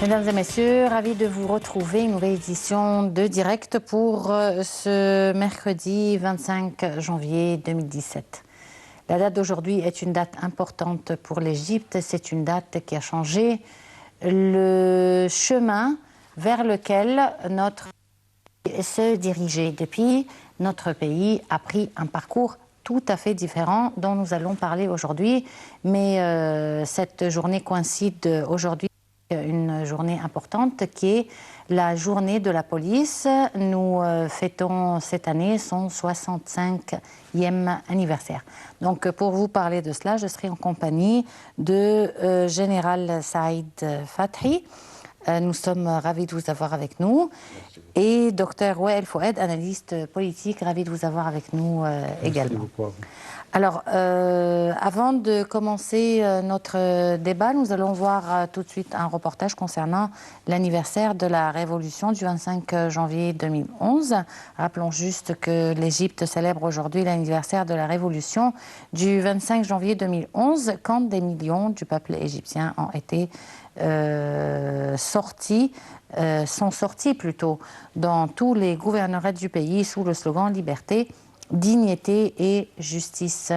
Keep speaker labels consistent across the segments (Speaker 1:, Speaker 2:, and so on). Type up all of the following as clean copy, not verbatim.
Speaker 1: Mesdames et messieurs, ravi de vous retrouver, une nouvelle édition de Direct pour ce mercredi 25 janvier 2017. La date d'aujourd'hui est une date importante pour l'Égypte, c'est une date qui a changé le chemin vers lequel notre pays se dirigeait. Depuis, notre pays a pris un parcours tout à fait différent dont nous allons parler aujourd'hui, mais cette journée coïncide aujourd'hui une journée importante qui est la journée de la police. Nous fêtons cette année son 65e anniversaire. Donc pour vous parler de cela, je serai en compagnie de Général Saïd Fathi. Nous sommes ravis de vous avoir avec nous. Et Dr Wael Fouad, analyste politique, ravi de vous avoir avec nous également. Alors, avant de commencer notre débat, nous allons voir tout de suite un reportage concernant l'anniversaire de la Révolution du 25 janvier 2011. Rappelons juste que l'Égypte célèbre aujourd'hui l'anniversaire de la Révolution du 25 janvier 2011, quand des millions du peuple égyptien ont été sont sortis plutôt dans tous les gouvernorats du pays sous le slogan « Liberté, dignité et justice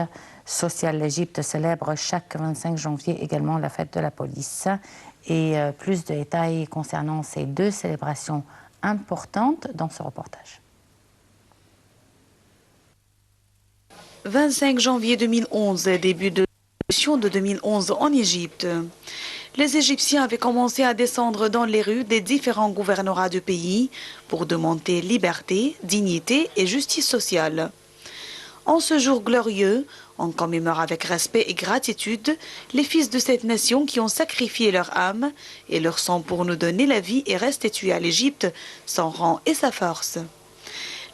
Speaker 1: sociale ». L'Égypte célèbre chaque 25 janvier également la fête de la police. Et plus de détails concernant ces deux célébrations importantes dans ce reportage.
Speaker 2: 25 janvier 2011, début de la révolution de 2011 en Égypte. Les Égyptiens avaient commencé à descendre dans les rues des différents gouvernorats du pays pour demander liberté, dignité et justice sociale. En ce jour glorieux, on commémore avec respect et gratitude les fils de cette nation qui ont sacrifié leur âme et leur sang pour nous donner la vie et restituer à l'Égypte son rang et sa force.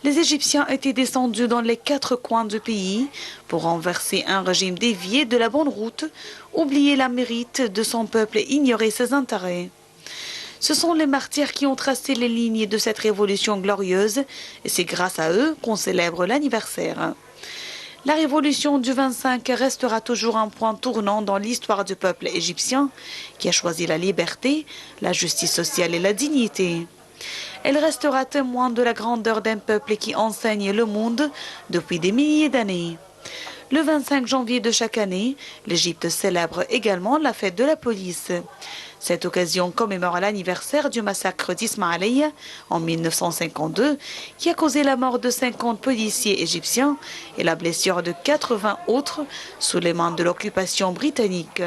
Speaker 2: Les Égyptiens étaient descendus dans les 4 coins du pays pour renverser un régime dévié de la bonne route, oublier la mérite de son peuple et ignorer ses intérêts. Ce sont les martyrs qui ont tracé les lignes de cette révolution glorieuse et c'est grâce à eux qu'on célèbre l'anniversaire. La révolution du 25 restera toujours un point tournant dans l'histoire du peuple égyptien qui a choisi la liberté, la justice sociale et la dignité. Elle restera témoin de la grandeur d'un peuple qui enseigne le monde depuis des milliers d'années. Le 25 janvier de chaque année, l'Égypte célèbre également la fête de la police. Cette occasion commémore l'anniversaire du massacre d'Ismaïlia en 1952, qui a causé la mort de 50 policiers égyptiens et la blessure de 80 autres sous les mains de l'occupation britannique.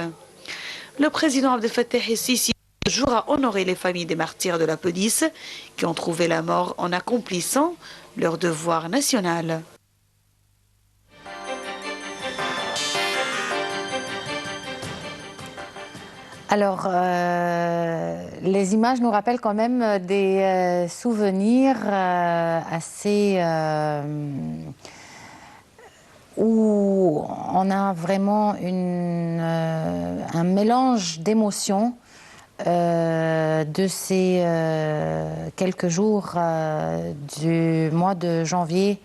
Speaker 2: Le président Abdel Fattah el-Sisi jour à honorer les familles des martyrs de la police qui ont trouvé la mort en accomplissant leur devoir national.
Speaker 1: Alors, les images nous rappellent quand même des souvenirs assez... où on a vraiment un mélange d'émotions de ces quelques jours du mois de janvier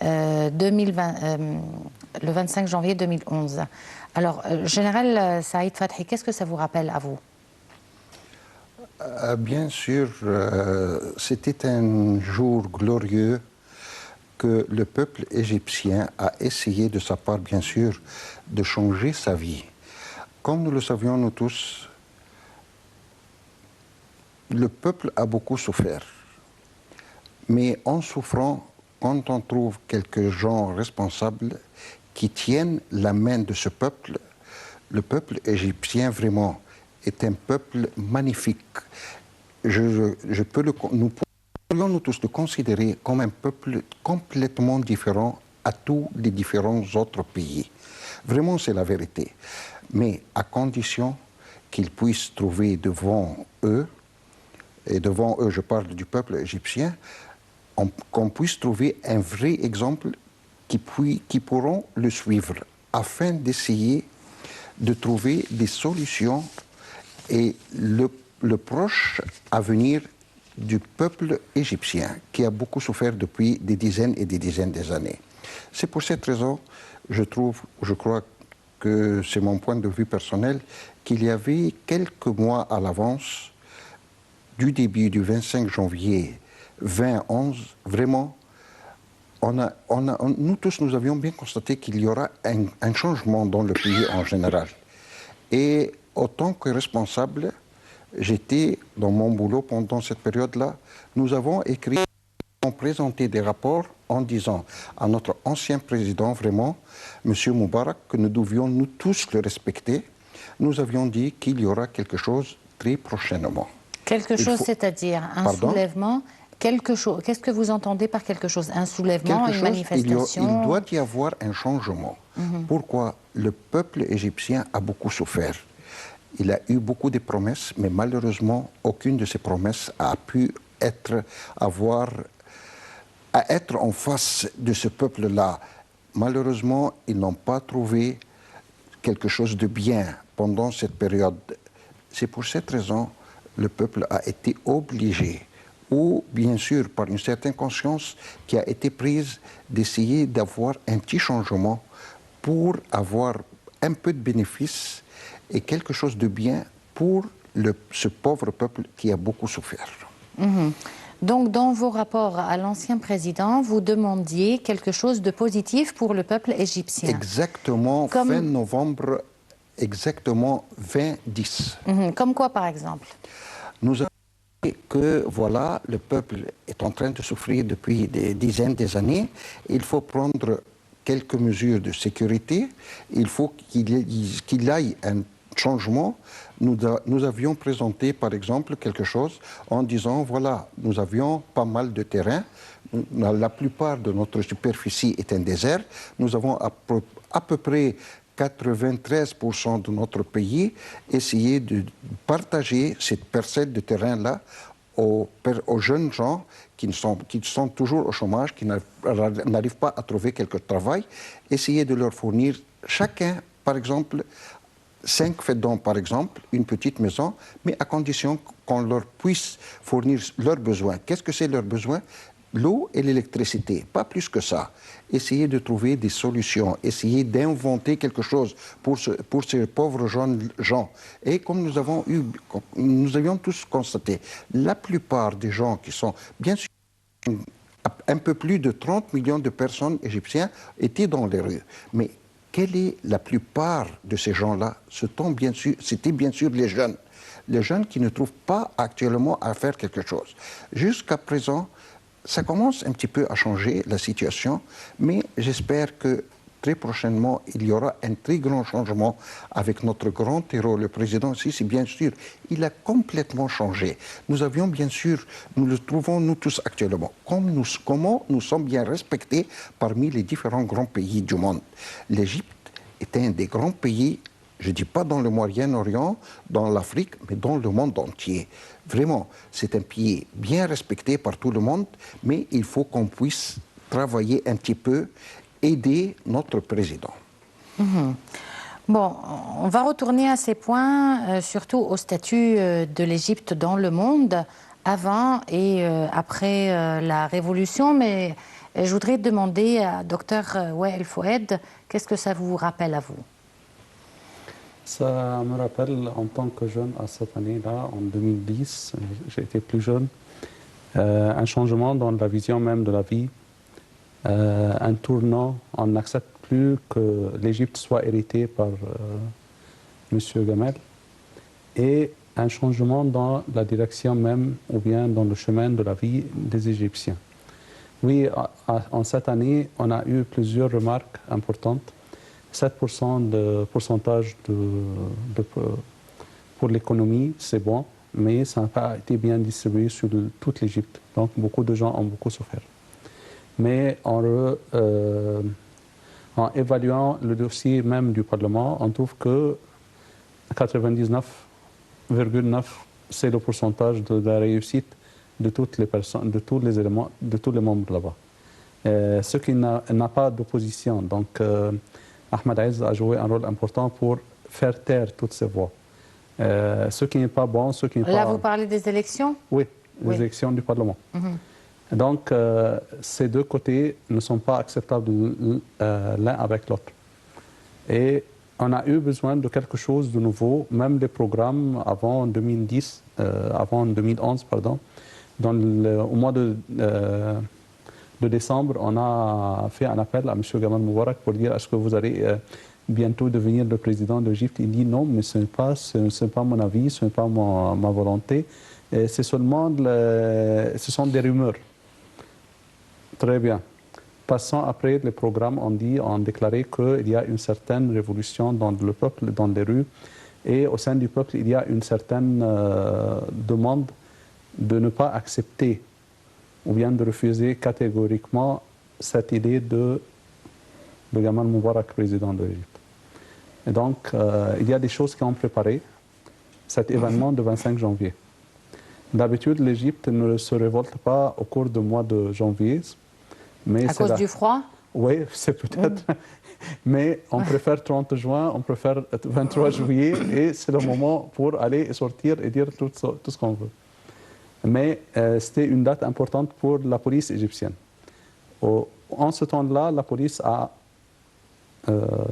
Speaker 1: 2020, le 25 janvier 2011. Alors, Général Saïd Fathi, qu'est-ce que ça vous rappelle à vous?
Speaker 3: Bien sûr, c'était un jour glorieux que le peuple égyptien a essayé de sa part, bien sûr, de changer sa vie. Comme nous le savions nous tous, le peuple a beaucoup souffert. Mais en souffrant, quand on trouve quelques gens responsables qui tiennent la main de ce peuple, le peuple égyptien vraiment est un peuple magnifique. Nous pourrions nous tous le considérer comme un peuple complètement différent à tous les différents autres pays. Vraiment, c'est la vérité. Mais à condition qu'ils puissent trouver devant eux, et devant eux, je parle du peuple égyptien, qu'on puisse trouver un vrai exemple qui pourront le suivre afin d'essayer de trouver des solutions et le proche avenir du peuple égyptien qui a beaucoup souffert depuis des dizaines et des dizaines d'années. C'est pour cette raison, je crois que c'est mon point de vue personnel, qu'il y avait quelques mois à l'avance du début du 25 janvier 2011, vraiment, nous tous, nous avions bien constaté qu'il y aura un changement dans le pays en général. Et autant que responsable, j'étais dans mon boulot pendant cette période-là. Nous avons écrit, présenté des rapports en disant à notre ancien président, vraiment, M. Moubarak, que nous devions nous tous le respecter. Nous avions dit qu'il y aura quelque chose très prochainement.
Speaker 1: Quelque chose, c'est-à-dire un soulèvement. Quelque chose. Qu'est-ce que vous entendez par quelque chose? Un soulèvement, une manifestation?
Speaker 3: Il doit y avoir un changement. Pourquoi? Le peuple égyptien a beaucoup souffert. Il a eu beaucoup de promesses, mais malheureusement, aucune de ces promesses a pu être en face de ce peuple-là. Malheureusement, ils n'ont pas trouvé quelque chose de bien pendant cette période. C'est pour cette raison que le peuple a été obligé, ou bien sûr par une certaine conscience qui a été prise, d'essayer d'avoir un petit changement pour avoir un peu de bénéfices et quelque chose de bien pour ce pauvre peuple qui a beaucoup souffert.
Speaker 1: Donc, dans vos rapports à l'ancien président, vous demandiez quelque chose de positif pour le peuple égyptien.
Speaker 3: Exactement, fin novembre, exactement 2010.
Speaker 1: Comme quoi, par exemple?
Speaker 3: Nous avons dit que, voilà, le peuple est en train de souffrir depuis des dizaines d'années. Il faut prendre quelques mesures de sécurité. Il faut qu'il aille un changement. Nous avions présenté, par exemple, quelque chose en disant, voilà, nous avions pas mal de terrain. La plupart de notre superficie est un désert. Nous avons à peu près 93% de notre pays essayé de partager cette parcelle de terrain-là aux jeunes gens qui sont toujours au chômage, qui n'arrivent pas à trouver quelque travail, essayer de leur fournir chacun, par exemple, 5 faidons, par exemple, une petite maison, mais à condition qu'on leur puisse fournir leurs besoins. Qu'est-ce que c'est leurs besoins? L'eau et l'électricité, pas plus que ça. Essayer de trouver des solutions, essayer d'inventer quelque chose pour ces pauvres jeunes gens. Et comme nous avions tous constaté, la plupart des gens qui sont, bien sûr, un peu plus de 30 millions de personnes égyptiennes étaient dans les rues. Mais quelle est la plupart de ces gens-là? C'était bien sûr les jeunes. Les jeunes qui ne trouvent pas actuellement à faire quelque chose. Jusqu'à présent, ça commence un petit peu à changer la situation, mais j'espère que très prochainement, il y aura un très grand changement avec notre grand héros, le président Sissi. Bien sûr, il a complètement changé. Nous avions bien sûr, nous le trouvons nous tous actuellement, comment nous sommes bien respectés parmi les différents grands pays du monde. L'Égypte est un des grands pays, je ne dis pas dans le Moyen-Orient, dans l'Afrique, mais dans le monde entier. Vraiment, c'est un pays bien respecté par tout le monde, mais il faut qu'on puisse travailler un petit peu, aider notre président.
Speaker 1: Bon, on va retourner à ces points, surtout au statut de l'Égypte dans le monde, avant et après la Révolution, mais je voudrais demander à Dr Wael Foued, qu'est-ce que ça vous rappelle à vous?
Speaker 4: Ça me rappelle en tant que jeune à cette année-là, en 2010, j'ai été plus jeune, un changement dans la vision même de la vie, un tournant. On n'accepte plus que l'Égypte soit héritée par M. Gamal, et un changement dans la direction même, ou bien dans le chemin de la vie des Égyptiens. Oui, en cette année, on a eu plusieurs remarques importantes. 7% de pourcentage pour l'économie, c'est bon, mais ça n'a pas été bien distribué sur toute l'Égypte. Donc beaucoup de gens ont beaucoup souffert. Mais en évaluant le dossier même du Parlement, on trouve que 99,9% c'est le pourcentage de la réussite de toutes les personnes, de tous les éléments, de tous les membres là-bas. Ce qui n'a pas d'opposition. Donc Ahmed Aïz a joué un rôle important pour faire taire toutes ces voix. Ce qui n'est pas bon, ce qui n'est pas...
Speaker 1: Là, vous parlez des élections?
Speaker 4: Oui, les élections du Parlement. Donc, ces deux côtés ne sont pas acceptables l'un avec l'autre. Et on a eu besoin de quelque chose de nouveau, même les programmes avant 2011, pardon. Au mois de décembre, on a fait un appel à M. Gamal Moubarak pour dire est-ce que vous allez bientôt devenir le président de l'Égypte. Il dit non, mais ce n'est pas mon avis, ce n'est pas ma volonté. C'est seulement ce sont des rumeurs. Très bien. Passant après les programmes, on déclaré qu'il y a une certaine révolution dans le peuple, dans les rues. Et au sein du peuple, il y a une certaine demande de ne pas accepter ou bien de refuser catégoriquement cette idée de Gamal Moubarak, président de l'Égypte. Et donc, il y a des choses qui ont préparé cet événement de 25 janvier. D'habitude, l'Égypte ne se révolte pas au cours du mois de janvier. Mais
Speaker 1: à cause du froid?
Speaker 4: Oui, c'est peut-être. Mais on préfère 30 juin, on préfère 23 juillet, et c'est le moment pour aller et sortir et dire tout ce qu'on veut. Mais c'était une date importante pour la police égyptienne. En ce temps-là, la police a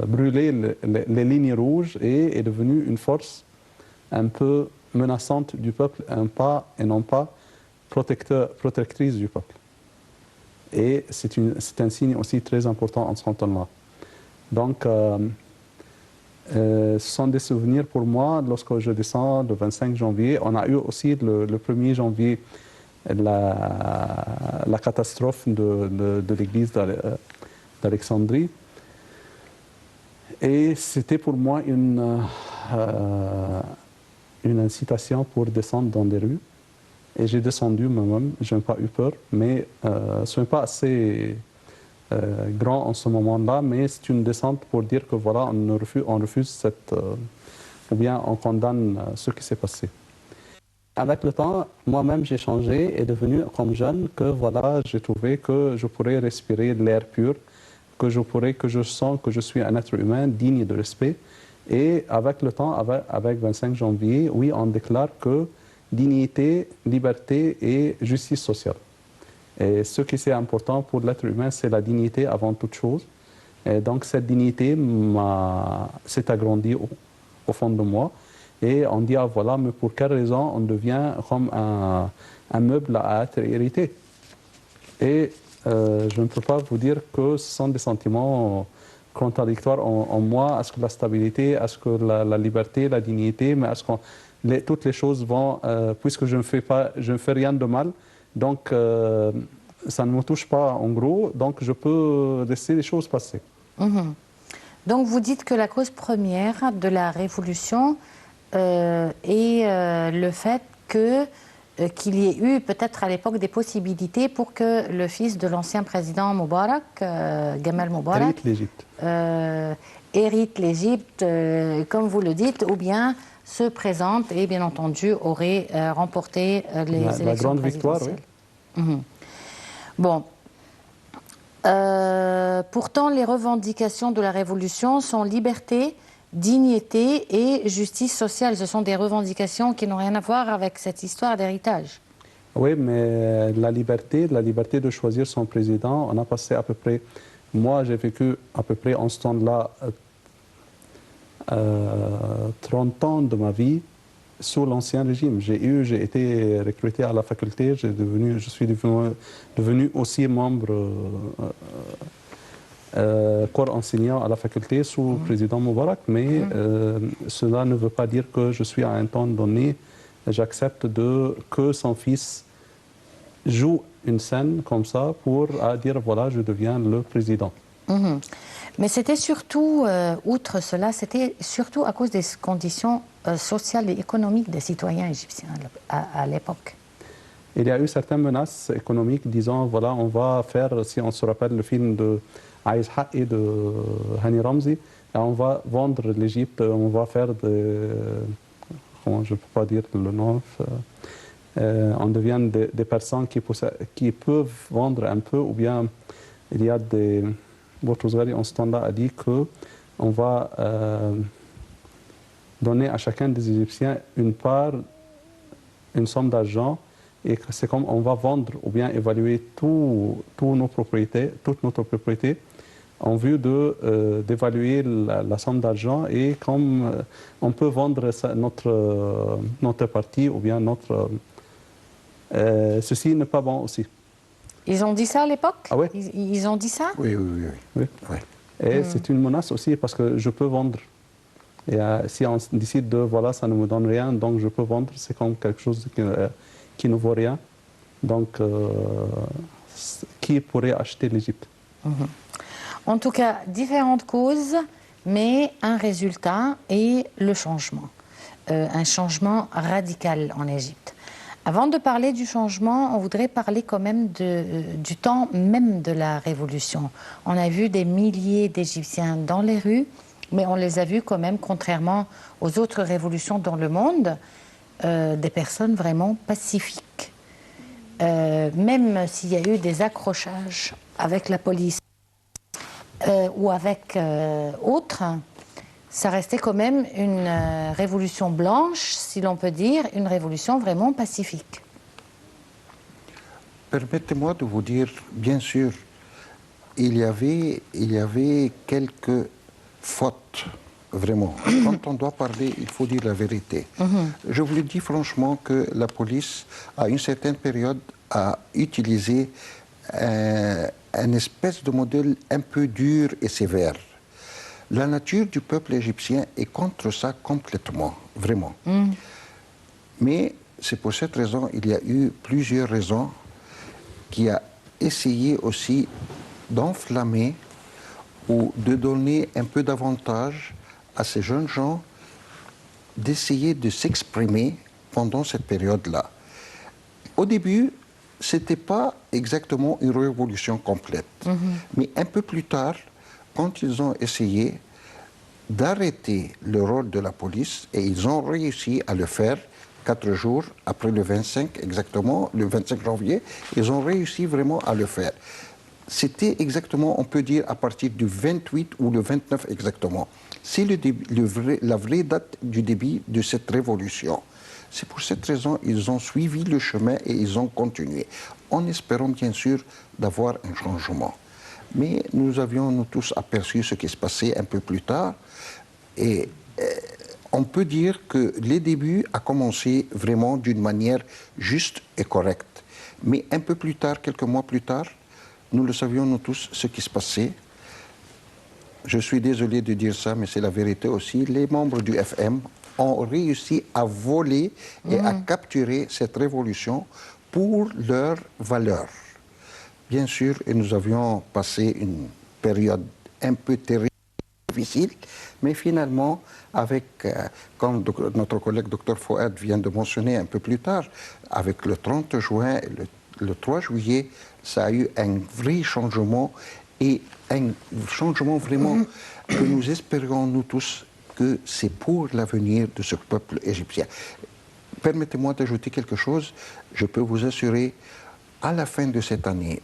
Speaker 4: brûlé les lignes rouges et est devenue une force un peu menaçante du peuple, et non pas protectrice du peuple. Et c'est un signe aussi très important en ce temps-là. Donc, ce sont des souvenirs pour moi lorsque je descends le 25 janvier. On a eu aussi le 1er janvier la catastrophe de l'église d'Alexandrie. Et c'était pour moi une incitation pour descendre dans les rues. Et j'ai descendu moi-même, je n'ai pas eu peur, mais ce n'est pas assez grand en ce moment-là, mais c'est une descente pour dire que voilà, on refuse ou bien on condamne ce qui s'est passé.
Speaker 5: Avec le temps, moi-même j'ai changé et devenu comme jeune que voilà,
Speaker 4: j'ai trouvé que je pourrais respirer de l'air pur, que je sens que je suis un être humain digne de respect. Et avec le temps, avec 25 janvier, oui, on déclare que dignité, liberté et justice sociale. Et ce qui est important pour l'être humain, c'est la dignité avant toute chose. Et donc cette dignité s'est agrandie au fond de moi. Et on dit, ah voilà, mais pour quelle raison on devient comme un meuble à être hérité? Et je ne peux pas vous dire que ce sont des sentiments contradictoires en moi. Est-ce que la stabilité, est-ce que la liberté, la dignité, mais est-ce que toutes les choses vont, puisque je ne fais rien de mal, donc ça ne me touche pas en gros, donc je peux laisser les choses passer.
Speaker 1: Mmh. Donc vous dites que la cause première de la révolution est le fait qu'il y ait eu peut-être à l'époque des possibilités pour que le fils de l'ancien président Moubarak, Gamal Moubarak, hérite l'Égypte, comme vous le dites, ou bien se présente et bien entendu aurait remporté les élections
Speaker 4: la grande victoire, oui.
Speaker 1: Mmh. Bon. Pourtant, les revendications de la révolution sont liberté, dignité et justice sociale. Ce sont des revendications qui n'ont rien à voir avec cette histoire d'héritage.
Speaker 4: Oui, mais la liberté de choisir son président, on a passé à peu près... Moi, j'ai vécu à peu près en ce temps-là 30 ans de ma vie sous l'ancien régime. J'ai été recruté à la faculté, je suis devenu aussi membre corps enseignant à la faculté sous le président Moubarak, mais cela ne veut pas dire que je suis à un temps donné, j'accepte que son fils joue une scène comme ça pour dire voilà, je deviens le président.
Speaker 1: Mmh. Mais c'était surtout, outre cela, c'était surtout à cause des conditions sociales et économiques des citoyens égyptiens à l'époque.
Speaker 4: Il y a eu certaines menaces économiques disant, voilà, on va faire, si on se rappelle le film de Aïs et de Hani Ramzi, on va vendre l'Égypte, on va faire comment je ne peux pas dire le nom, on devient des personnes qui peuvent vendre un peu, ou bien il y a des... Boutros-Ghali, en ce temps-là, a dit qu'on va donner à chacun des Égyptiens une somme d'argent, et que c'est comme on va vendre ou bien évaluer toutes notre propriété en vue d'évaluer la somme d'argent et comme on peut vendre notre partie ou bien ceci n'est pas bon aussi.
Speaker 1: Ils ont dit ça à l'époque?
Speaker 4: Ah oui.
Speaker 1: Ils ont dit ça?
Speaker 3: Oui, oui, oui.
Speaker 4: Oui. Et c'est une menace aussi parce que je peux vendre. Et si on décide de, voilà, ça ne me donne rien, donc je peux vendre, c'est comme quelque chose qui ne vaut rien. Donc, qui pourrait acheter l'Égypte?
Speaker 1: En tout cas, différentes causes, mais un résultat et le changement. Un changement radical en Égypte. Avant de parler du changement, on voudrait parler quand même du temps même de la révolution. On a vu des milliers d'Égyptiens dans les rues, mais on les a vus quand même, contrairement aux autres révolutions dans le monde, des personnes vraiment pacifiques. Même s'il y a eu des accrochages avec la police ou avec autres, ça restait quand même une révolution blanche, si l'on peut dire, une révolution vraiment pacifique.
Speaker 3: Permettez-moi de vous dire, bien sûr, il y avait quelques fautes, vraiment. Quand on doit parler, il faut dire la vérité. Je vous le dis franchement que la police, à une certaine période, a utilisé un espèce de modèle un peu dur et sévère. La nature du peuple égyptien est contre ça complètement, vraiment. Mais c'est pour cette raison, il y a eu plusieurs raisons qui a essayé aussi d'enflammer ou de donner un peu d'avantage à ces jeunes gens d'essayer de s'exprimer pendant cette période-là. Au début, ce n'était pas exactement une révolution complète. Mais un peu plus tard, quand ils ont essayé d'arrêter le rôle de la police, et ils ont réussi à le faire 4 jours après le 25 exactement, le 25 janvier, ils ont réussi vraiment à le faire. C'était exactement, on peut dire, à partir du 28 ou le 29 exactement. C'est la vraie date du début de cette révolution. C'est pour cette raison qu'ils ont suivi le chemin et ils ont continué, en espérant bien sûr d'avoir un changement. Mais nous avions nous tous aperçu ce qui se passait un peu plus tard. Et on peut dire que les débuts ont commencé vraiment d'une manière juste et correcte. Mais un peu plus tard, quelques mois plus tard, nous le savions nous tous ce qui se passait. Je suis désolé de dire ça, mais c'est la vérité aussi. Les membres du FM ont réussi à voler et à capturer cette révolution pour leurs valeurs. Bien sûr, et nous avions passé une période un peu terrible, difficile, mais finalement, avec, comme notre collègue Dr Fouad vient de mentionner un peu plus tard, avec le 30 juin et le 3 juillet, ça a eu un vrai changement et un changement vraiment que nous espérions, nous tous, que c'est pour l'avenir de ce peuple égyptien. Permettez-moi d'ajouter quelque chose. Je peux vous assurer, à la fin de cette année,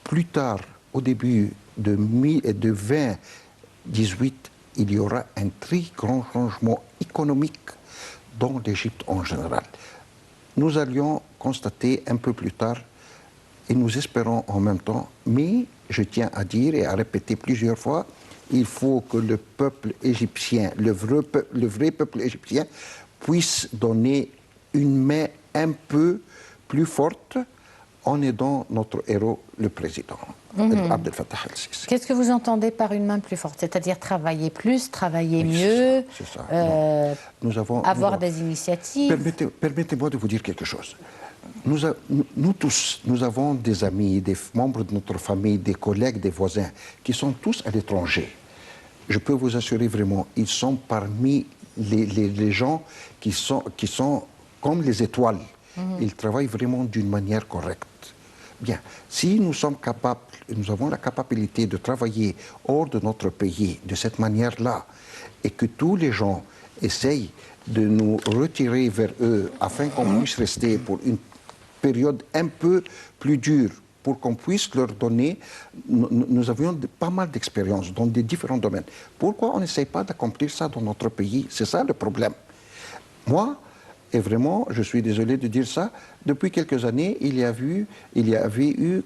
Speaker 3: plus tard, au début de 2018, il y aura un très grand changement économique dans l'Égypte en général. Nous allions constater un peu plus tard, et nous espérons en même temps, mais je tiens à dire et à répéter plusieurs fois, il faut que le peuple égyptien, le vrai peuple égyptien, puisse donner une main un peu plus forte en aidant notre héros, le président, Abdel Fattah el-Sisi.
Speaker 1: Qu'est-ce que vous entendez par une main plus forte? C'est-à-dire travailler plus, travailler mieux,
Speaker 3: c'est ça.
Speaker 1: avoir des initiatives?
Speaker 3: Permettez-moi de vous dire quelque chose. Nous tous, nous avons des amis, des membres de notre famille, des collègues, des voisins, qui sont tous à l'étranger. Je peux vous assurer vraiment, ils sont parmi les gens qui sont comme les étoiles. Ils travaillent vraiment d'une manière correcte. Bien, si nous sommes capables, nous avons la capacité de travailler hors de notre pays de cette manière-là, et que tous les gens essayent de nous retirer vers eux afin qu'on puisse rester pour une période un peu plus dure, pour qu'on puisse leur donner, nous avions pas mal d'expérience dans des différents domaines. Pourquoi on n'essaye pas d'accomplir ça dans notre pays? C'est ça le problème. Moi, et vraiment, je suis désolé de dire ça, depuis quelques années, il y avait eu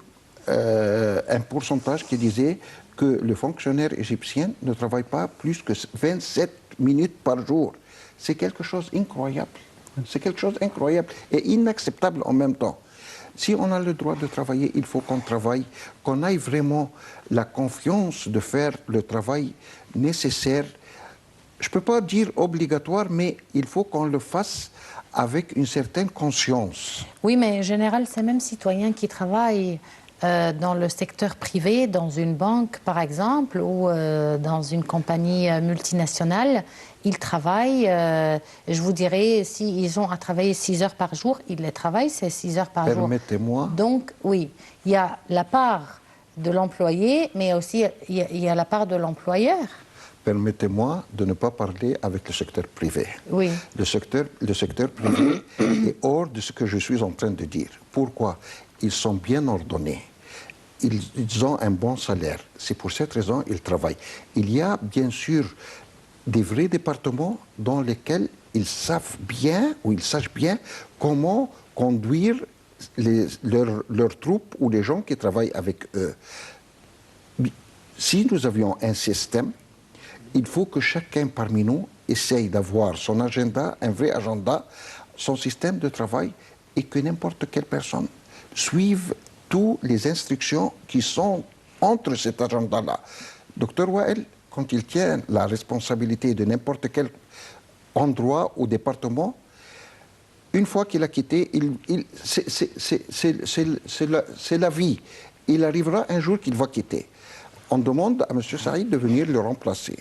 Speaker 3: un pourcentage qui disait que le fonctionnaire égyptien ne travaille pas plus que 27 minutes par jour. C'est quelque chose d'incroyable. C'est quelque chose d'incroyable et inacceptable en même temps. Si on a le droit de travailler, il faut qu'on travaille, qu'on ait vraiment la confiance de faire le travail nécessaire. Je ne peux pas dire obligatoire, mais il faut qu'on le fasse avec une certaine conscience.
Speaker 1: Oui, mais en général, ces mêmes citoyens qui travaillent dans le secteur privé, dans une banque par exemple, ou dans une compagnie multinationale, ils travaillent, je vous dirais, s'ils ont à travailler 6 heures par jour, ils les travaillent ces 6 heures par jour.
Speaker 3: Permettez-moi.
Speaker 1: Donc, oui, il y a la part de l'employé, mais aussi il y a la part de l'employeur.
Speaker 3: Permettez-moi de ne pas parler avec le secteur privé.
Speaker 1: Oui.
Speaker 3: Le secteur privé est hors de ce que je suis en train de dire. Pourquoi? Ils sont bien ordonnés. Ils ont un bon salaire. C'est pour cette raison qu'ils travaillent. Il y a bien sûr des vrais départements dans lesquels ils savent bien ou ils sachent bien comment conduire leurs troupes ou les gens qui travaillent avec eux. Si nous avions un système, il faut que chacun parmi nous essaye d'avoir son agenda, un vrai agenda, son système de travail et que n'importe quelle personne suive toutes les instructions qui sont entre cet agenda-là. Dr Wael, quand il tient la responsabilité de n'importe quel endroit ou département, une fois qu'il a quitté, c'est la vie. Il arrivera un jour qu'il va quitter. On demande à M. Saïd de venir le remplacer.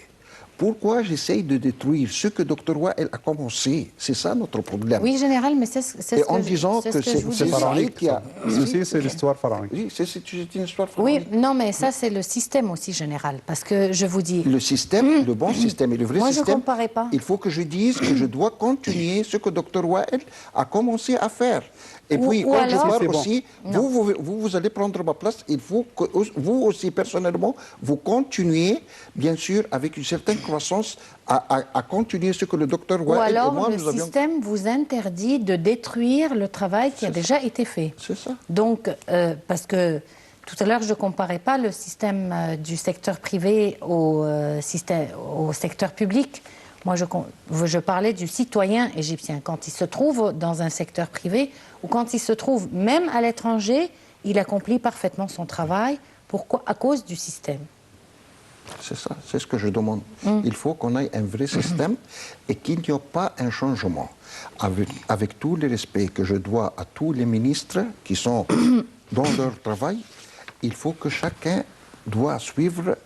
Speaker 3: Pourquoi j'essaye de détruire ce que Dr Wael a commencé? C'est ça notre problème.
Speaker 1: Oui, général, mais c'est ce que
Speaker 3: Et en disant que c'est
Speaker 4: pharaonique.
Speaker 3: qui a...
Speaker 4: Ceci, c'est l'histoire pharaonique.
Speaker 3: Oui, c'est une histoire pharaonique.
Speaker 1: Oui, non, mais ça, c'est le système aussi général. Parce que je vous dis...
Speaker 3: Le système, le bon système et le vrai
Speaker 1: Moi,
Speaker 3: système...
Speaker 1: je ne comparais pas.
Speaker 3: Il faut que je dise que je dois continuer ce que Dr Wael a commencé à faire. Et puis,
Speaker 1: ou alors-
Speaker 3: autre part aussi, vous allez prendre ma place. Il faut que vous aussi, personnellement, vous continuez, bien sûr, avec une certaine croissance, à continuer ce que le Dr
Speaker 1: Ou
Speaker 3: Wael et
Speaker 1: alors,
Speaker 3: moi,
Speaker 1: le
Speaker 3: nous avions...
Speaker 1: système vous interdit de détruire le travail qui a déjà été fait.
Speaker 3: C'est ça.
Speaker 1: Donc, parce que tout à l'heure, je ne comparais pas le système du secteur privé au secteur public. Moi, je parlais du citoyen égyptien. Quand il se trouve dans un secteur privé ou quand il se trouve même à l'étranger, il accomplit parfaitement son travail. Pourquoi? À cause du système.
Speaker 3: C'est ça, c'est ce que je demande. Il faut qu'on ait un vrai système et qu'il n'y ait pas un changement. Avec tout le respect que je dois à tous les ministres qui sont dans leur travail, il faut que chacun doit suivre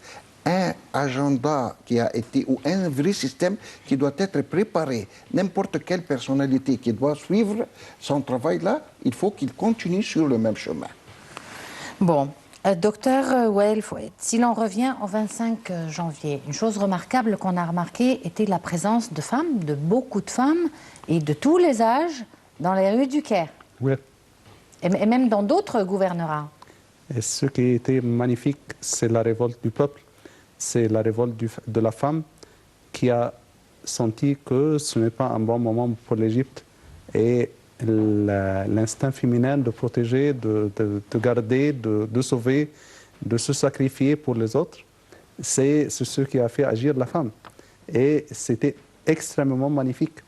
Speaker 3: un agenda qui a été, ou un vrai système qui doit être préparé. N'importe quelle personnalité qui doit suivre son travail là, il faut qu'il continue sur le même chemin.
Speaker 1: Bon. Docteur Wael Foued, si l'on revient au 25 janvier, une chose remarquable qu'on a remarquée était la présence de femmes, de beaucoup de femmes et de tous les âges dans les rues du Caire.
Speaker 4: Oui.
Speaker 1: Et même dans d'autres gouvernorats.
Speaker 4: Et ce qui était magnifique, c'est la révolte du peuple. C'est la révolte de la femme qui a senti que ce n'est pas un bon moment pour l'Égypte. Et l'instinct féminin de protéger, de garder, de sauver, de se sacrifier pour les autres, c'est ce qui a fait agir la femme. Et c'était extrêmement magnifique.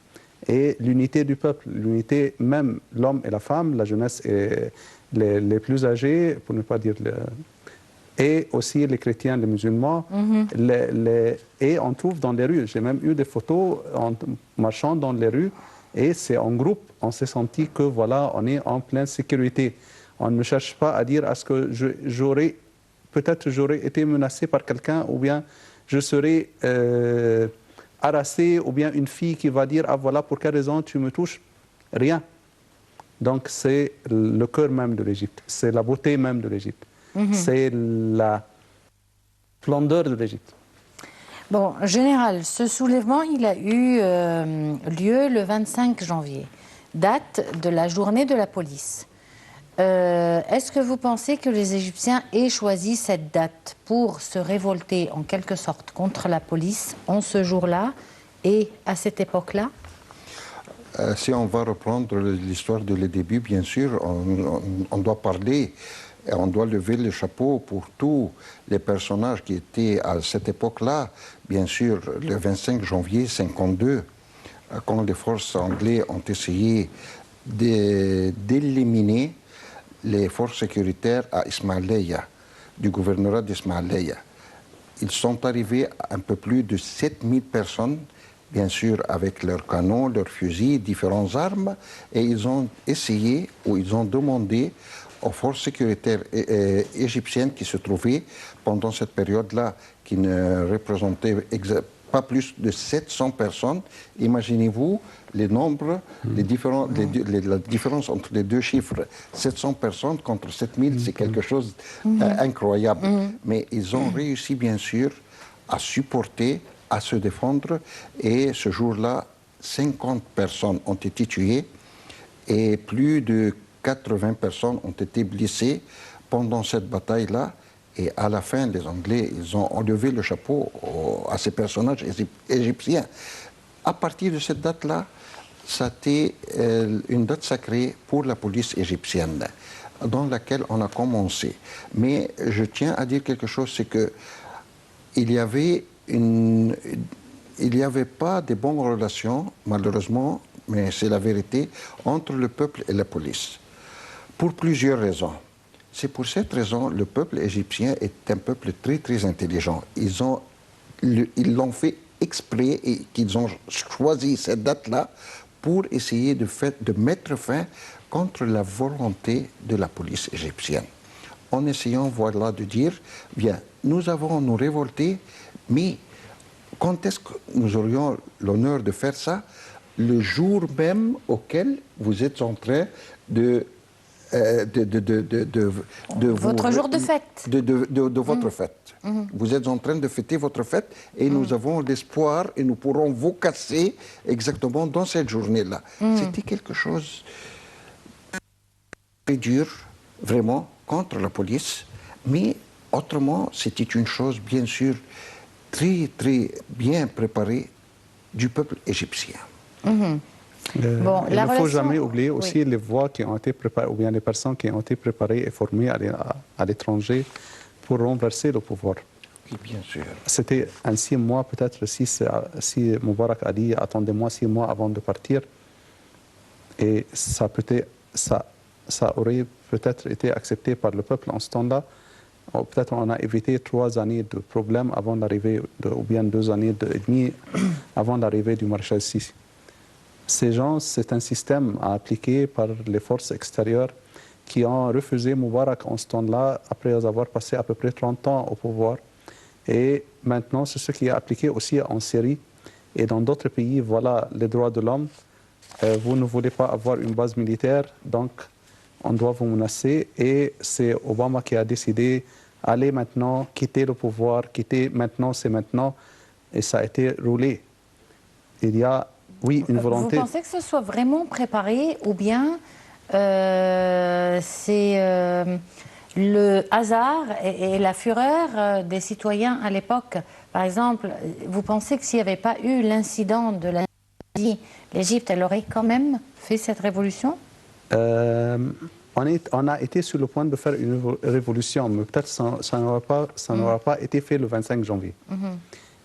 Speaker 4: Et l'unité du peuple, l'unité même, l'homme et la femme, la jeunesse et les plus âgés, pour ne pas dire... et aussi les chrétiens, les musulmans. Et on trouve dans les rues, j'ai même eu des photos en marchant dans les rues, et c'est en groupe, on s'est senti que voilà, on est en pleine sécurité. On ne cherche pas à dire est-ce que peut-être j'aurais été menacé par quelqu'un, ou bien je serais harassé, ou bien une fille qui va dire ah voilà pour quelle raison tu me touches. Rien. Donc c'est le cœur même de l'Égypte, c'est la beauté même de l'Égypte. C'est la splendeur de l'Égypte.
Speaker 1: Bon, général, ce soulèvement, il a eu lieu le 25 janvier, date de la journée de la police. Est-ce que vous pensez que les Égyptiens aient choisi cette date pour se révolter en quelque sorte contre la police en ce jour-là et à cette époque-là?
Speaker 3: Si on va reprendre l'histoire de le début, bien sûr, on doit parler Et on doit lever le chapeau pour tous les personnages qui étaient à cette époque-là. Bien sûr, le 25 janvier 1952, quand les forces anglaises ont essayé d'éliminer les forces sécuritaires à Ismailia, du gouvernorat d'Ismailia. Ils sont arrivés à un peu plus de 7000 personnes, bien sûr avec leurs canons, leurs fusils, différentes armes, et ils ont essayé ou ils ont demandé aux forces sécuritaires égyptiennes qui se trouvaient pendant cette période-là, qui ne représentaient pas plus de 700 personnes. Imaginez-vous les nombres, la différence entre les deux chiffres. 700 personnes contre 7000, c'est quelque chose d'incroyable. Mais ils ont réussi, bien sûr, à supporter, à se défendre. Et ce jour-là, 50 personnes ont été tuées et plus de 80 personnes ont été blessées pendant cette bataille-là. Et à la fin, les Anglais, ils ont enlevé le chapeau à ces personnages égyptiens. À partir de cette date-là, ça a été une date sacrée pour la police égyptienne, dans laquelle on a commencé. Mais je tiens à dire quelque chose, c'est que il y avait pas de bonnes relations, malheureusement, mais c'est la vérité, entre le peuple et la police, pour plusieurs raisons. C'est pour cette raison que le peuple égyptien est un peuple très, très intelligent. Ils l'ont fait exprès et qu'ils ont choisi cette date-là pour essayer de mettre fin contre la volonté de la police égyptienne. En essayant, voilà, de dire, bien, nous avons nous révolter, mais quand est-ce que nous aurions l'honneur de faire ça? Le jour même auquel vous êtes en train de
Speaker 1: votre jour de fête.
Speaker 3: De votre fête. Vous êtes en train de fêter votre fête et nous avons l'espoir et nous pourrons vous casser exactement dans cette journée-là. C'était quelque chose de très dur, vraiment, contre la police, mais autrement, c'était une chose, bien sûr, très, très bien préparée du peuple égyptien.
Speaker 4: Il ne faut jamais oublier aussi les voies qui ont été préparées, ou bien les personnes qui ont été préparées et formées à l'étranger pour renverser le pouvoir.
Speaker 3: Oui, bien sûr.
Speaker 4: C'était un 6 mois, peut-être, si Moubarak a dit « attendez-moi 6 mois avant de partir ». Et ça aurait peut-être été accepté par le peuple en ce temps-là. Peut-être on a évité 3 années de problèmes avant d'arriver, ou bien 2 années et demie avant l'arrivée du maréchal Sissi. Ces gens, c'est un système à appliquer par les forces extérieures qui ont refusé Moubarak en ce temps-là, après avoir passé à peu près 30 ans au pouvoir. Et maintenant, c'est ce qui est appliqué aussi en Syrie et dans d'autres pays. Voilà les droits de l'homme. Vous ne voulez pas avoir une base militaire, donc on doit vous menacer. Et c'est Obama qui a décidé, allez maintenant, quitter le pouvoir, quitter maintenant, c'est maintenant. Et ça a été roulé. Il y a, oui, une volonté.
Speaker 1: Vous pensez que ce soit vraiment préparé ou bien c'est le hasard et la fureur des citoyens à l'époque? Par exemple, vous pensez que s'il n'y avait pas eu l'incident de l'Égypte, elle aurait quand même fait cette révolution?
Speaker 4: On a été sur le point de faire une révolution, mais peut-être ça n'aura pas été fait le 25 janvier.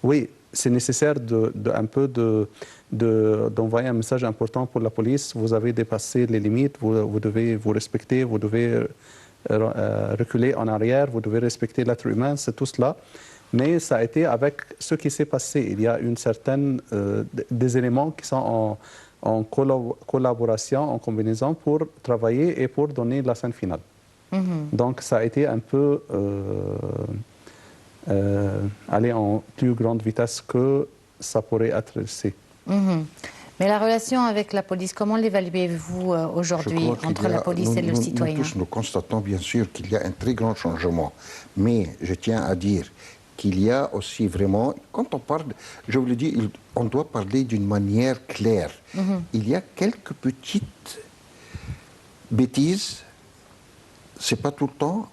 Speaker 4: Oui, c'est nécessaire d'envoyer un message important pour la police. Vous avez dépassé les limites, vous devez vous respecter, vous devez reculer en arrière, vous devez respecter l'être humain, c'est tout cela. Mais ça a été avec ce qui s'est passé. Il y a une certaine, des éléments qui sont en collaboration, en combinaison pour travailler et pour donner la scène finale. Donc ça a été un peu aller en plus grande vitesse que ça pourrait être ici.
Speaker 1: Mais la relation avec la police, comment l'évaluez-vous aujourd'hui entre la police et le citoyen?
Speaker 3: Nous tous, nous constatons bien sûr qu'il y a un très grand changement. Mais je tiens à dire qu'il y a aussi vraiment, quand on parle, je vous le dis, on doit parler d'une manière claire. Il y a quelques petites bêtises, c'est pas tout le temps,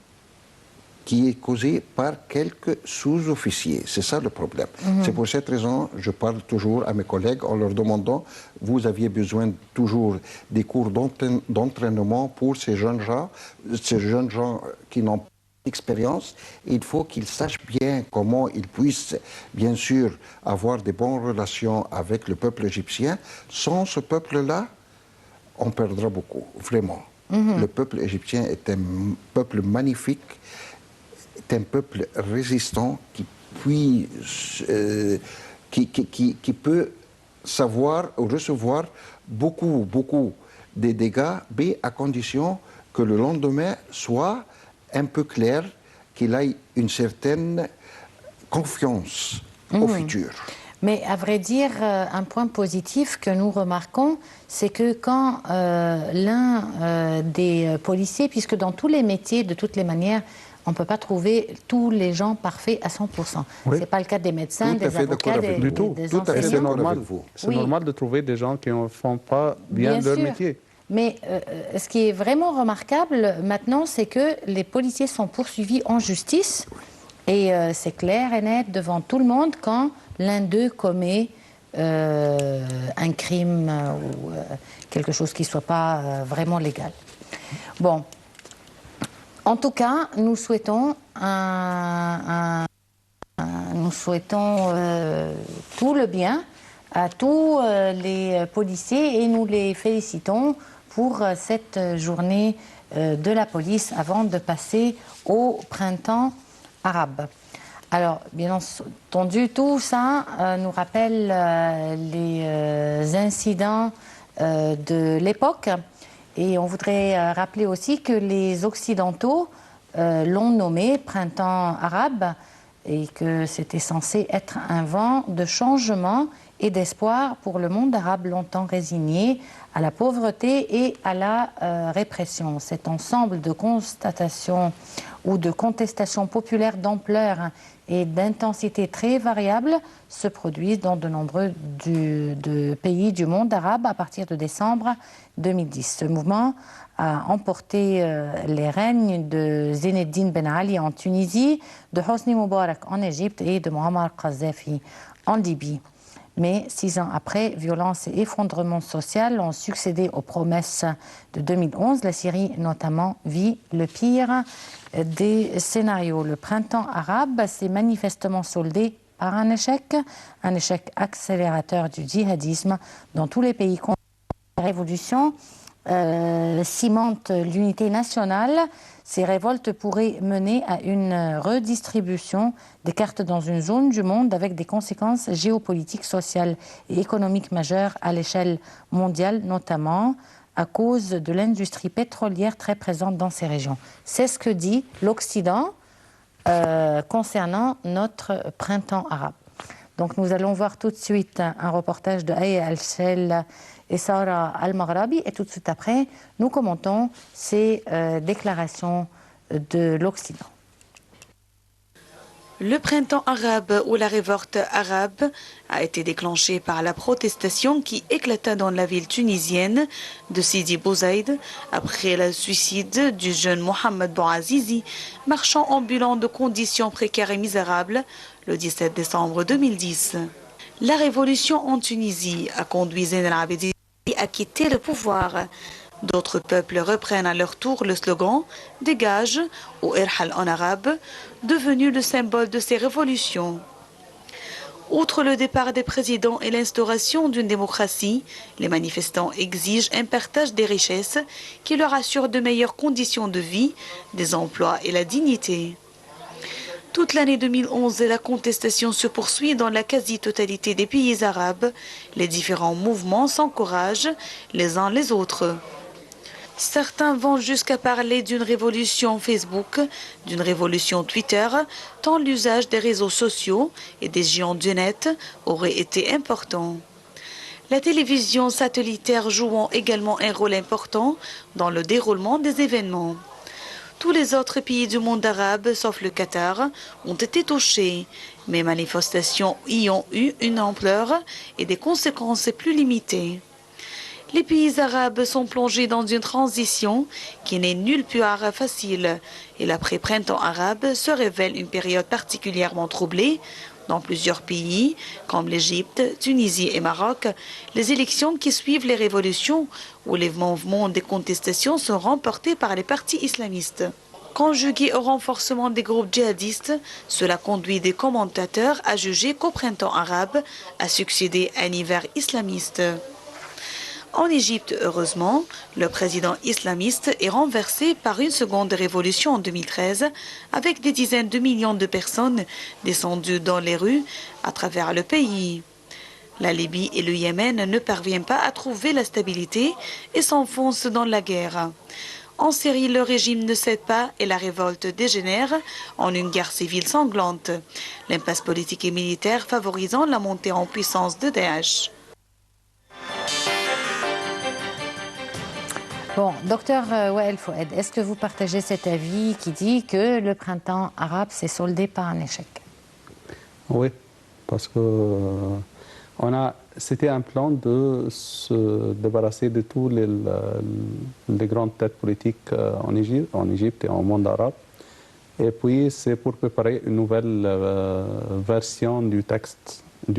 Speaker 3: qui est causée par quelques sous-officiers. C'est ça le problème. C'est pour cette raison que je parle toujours à mes collègues en leur demandant, vous aviez besoin toujours des cours d'entraînement pour ces jeunes gens qui n'ont pas d'expérience. Il faut qu'ils sachent bien comment ils puissent, bien sûr, avoir des bonnes relations avec le peuple égyptien. Sans ce peuple-là, on perdra beaucoup, vraiment. Le peuple égyptien est un peuple magnifique, est un peuple résistant qui peut savoir ou recevoir beaucoup de dégâts, mais à condition que le lendemain soit un peu clair, qu'il ait une certaine confiance au futur.
Speaker 1: Mais à vrai dire, un point positif que nous remarquons, c'est que quand l'un des policiers, puisque dans tous les métiers, de toutes les manières, on ne peut pas trouver tous les gens parfaits à 100%.
Speaker 4: Oui.
Speaker 1: Ce n'est pas le cas des médecins, des avocats, des enseignants.
Speaker 4: C'est normal. C'est
Speaker 1: Oui.
Speaker 4: normal de trouver des gens qui ne font pas bien leur
Speaker 1: sûr.
Speaker 4: métier.
Speaker 1: Mais ce qui est vraiment remarquable maintenant, c'est que les policiers sont poursuivis en justice. Et c'est clair et net devant tout le monde quand l'un d'eux commet un crime ou quelque chose qui ne soit pas vraiment légal. Bon. En tout cas, nous souhaitons tout le bien à tous les policiers et nous les félicitons pour cette journée de la police avant de passer au printemps arabe. Alors, bien entendu, tout ça nous rappelle les incidents de l'époque. Et on voudrait rappeler aussi que les Occidentaux l'ont nommé printemps arabe et que c'était censé être un vent de changement et d'espoir pour le monde arabe longtemps résigné à la pauvreté et à la répression. Cet ensemble de constatations ou de contestations populaires d'ampleur et d'intensité très variables se produisent dans de nombreux pays du monde arabe à partir de décembre 2010. Ce mouvement a emporté les règnes de Zinedine Ben Ali en Tunisie, de Hosni Moubarak en Égypte et de Muammar Kadhafi en Libye. Mais 6 ans après, violence et effondrement social ont succédé aux promesses de 2011. La Syrie, notamment, vit le pire des scénarios. Le printemps arabe s'est manifestement soldé par un échec accélérateur du djihadisme dans tous les pays. La révolution cimente l'unité nationale. Ces révoltes pourraient mener à une redistribution des cartes dans une zone du monde avec des conséquences géopolitiques, sociales et économiques majeures à l'échelle mondiale, notamment à cause de l'industrie pétrolière très présente dans ces régions. C'est ce que dit l'Occident concernant notre printemps arabe. Donc nous allons voir tout de suite un reportage de Aya Al-Shel et Sarah Al-Maghrabi et tout de suite après, nous commentons ces déclarations de l'Occident.
Speaker 2: Le printemps arabe ou la révolte arabe a été déclenché par la protestation qui éclata dans la ville tunisienne de Sidi Bouzaïd après le suicide du jeune Mohamed Bouazizi, marchand ambulant de conditions précaires et misérables, le 17 décembre 2010. La révolution en Tunisie a conduit Zayn al-Abidine à quitter le pouvoir. D'autres peuples reprennent à leur tour le slogan « Dégage » ou « Irhal » en arabe, devenu le symbole de ces révolutions. Outre le départ des présidents et l'instauration d'une démocratie, les manifestants exigent un partage des richesses qui leur assure de meilleures conditions de vie, des emplois et la dignité. Toute l'année 2011, la contestation se poursuit dans la quasi-totalité des pays arabes. Les différents mouvements s'encouragent les uns les autres. Certains vont jusqu'à parler d'une révolution Facebook, d'une révolution Twitter, tant l'usage des réseaux sociaux et des géants du net aurait été important. La télévision satellitaire jouant également un rôle important dans le déroulement des événements. Tous les autres pays du monde arabe, sauf le Qatar, ont été touchés, mais manifestations y ont eu une ampleur et des conséquences plus limitées. Les pays arabes sont plongés dans une transition qui n'est nulle part facile et l'après-printemps arabe se révèle une période particulièrement troublée. Dans plusieurs pays, comme l'Égypte, Tunisie et Maroc, les élections qui suivent les révolutions ou les mouvements de contestation sont remportés par les partis islamistes. Conjugué au renforcement des groupes djihadistes, cela conduit des commentateurs à juger qu'au printemps arabe a succédé un hiver islamiste. En Égypte, heureusement, le président islamiste est renversé par une seconde révolution en 2013 avec des dizaines de millions de personnes descendues dans les rues à travers le pays. La Libye et le Yémen ne parviennent pas à trouver la stabilité et s'enfoncent dans la guerre. En Syrie, le régime ne cède pas et la révolte dégénère en une guerre civile sanglante. L'impasse politique et militaire favorisant la montée en puissance de Daesh.
Speaker 1: Bon, docteur Wael Foued, est-ce que vous partagez cet avis qui dit que le printemps arabe s'est soldé par un échec?
Speaker 4: Oui, parce que c'était un plan de se débarrasser de tous les grandes têtes politiques en Égypte et en monde arabe. Et puis, c'est pour préparer une nouvelle version du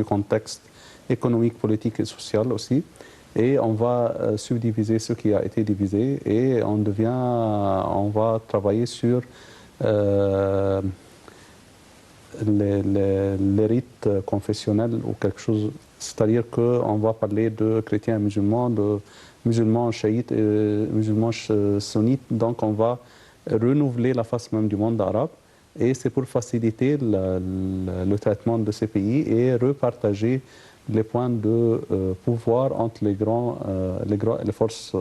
Speaker 4: contexte économique, politique et social aussi. Et on va subdiviser ce qui a été divisé et on va travailler sur les rites confessionnels ou quelque chose. C'est-à-dire qu'on va parler de chrétiens et musulmans, de musulmans chiites et musulmans sunnites. Donc on va renouveler la face même du monde arabe. Et c'est pour faciliter le traitement de ces pays et repartager les points de pouvoir entre les forces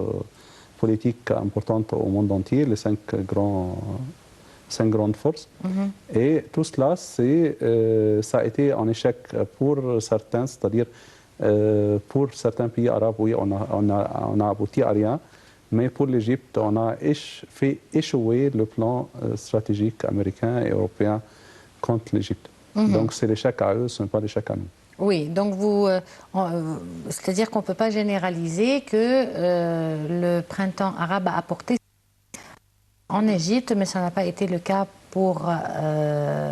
Speaker 4: politiques importantes au monde entier, les cinq grandes forces. Et tout cela, ça a été un échec pour certains, c'est-à-dire pour certains pays arabes, oui, on a abouti à rien, mais pour l'Égypte, on a fait échouer le plan stratégique américain et européen contre l'Égypte. Donc c'est l'échec à eux, ce n'est pas l'échec à nous.
Speaker 1: Oui, donc c'est-à-dire qu'on ne peut pas généraliser que le printemps arabe a apporté en Égypte, mais ça n'a pas été le cas pour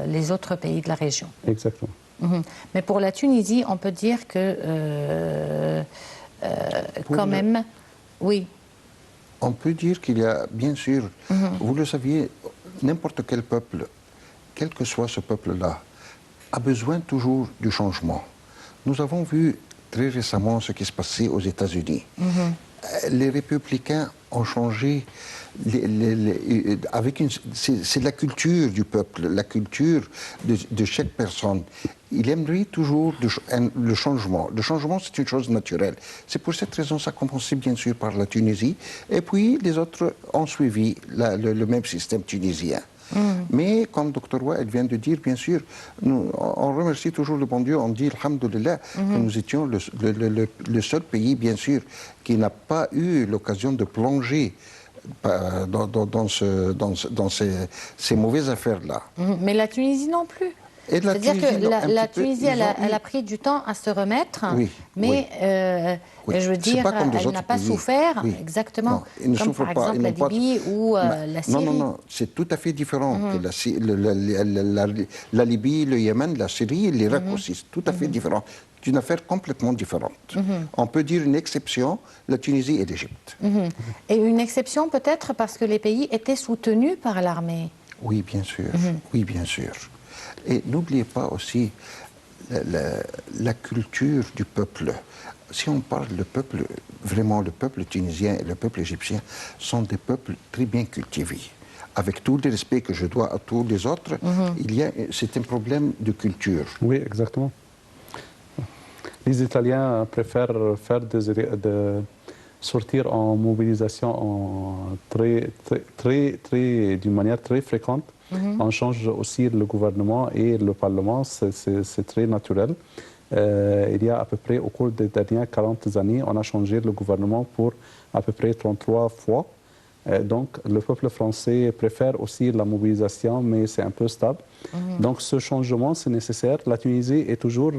Speaker 1: les autres pays de la région.
Speaker 4: Exactement.
Speaker 1: Mais pour la Tunisie, on peut dire que quand même, oui.
Speaker 3: On peut dire qu'il y a, bien sûr, vous le saviez, n'importe quel peuple, quel que soit ce peuple-là, a besoin toujours du changement. Nous avons vu très récemment ce qui se passait aux États-Unis. Les républicains ont changé, c'est la culture du peuple, la culture de chaque personne. Il aimerait toujours le changement. Le changement, c'est une chose naturelle. C'est pour cette raison que ça a commencé bien sûr par la Tunisie, et puis les autres ont suivi le même système tunisien. Mais comme Dr Wael vient de dire, bien sûr, on remercie toujours le bon Dieu, on dit alhamdoulilah que nous étions le seul pays, bien sûr, qui n'a pas eu l'occasion de plonger dans ces mauvaises affaires-là.
Speaker 1: Mais la Tunisie non plus. C'est-à-dire que la Tunisie, elle a pris du temps à se remettre, mais je veux dire, elle n'a pas souffert exactement comme par exemple la Libye ou la Syrie.
Speaker 3: Non, c'est tout à fait différent. La Libye, le Yémen, la Syrie, l'Irak aussi, c'est tout à fait différent. C'est une affaire complètement différente. On peut dire une exception, la Tunisie et l'Égypte.
Speaker 1: Et une exception peut-être parce que les pays étaient soutenus par l'armée.
Speaker 3: Oui, bien sûr. Oui, bien sûr. Et n'oubliez pas aussi la culture du peuple. Si on parle du peuple, vraiment le peuple tunisien et le peuple égyptien sont des peuples très bien cultivés. Avec tout le respect que je dois à tous les autres, c'est un problème de culture.
Speaker 4: Oui, exactement. Les Italiens préfèrent sortir en mobilisation d'une manière très fréquente. On change aussi le gouvernement et le Parlement, c'est très naturel. Il y a à peu près, au cours des dernières 40 années, on a changé le gouvernement pour à peu près 33 fois. Donc le peuple français préfère aussi la mobilisation, mais c'est un peu stable. Donc ce changement, c'est nécessaire. La Tunisie est toujours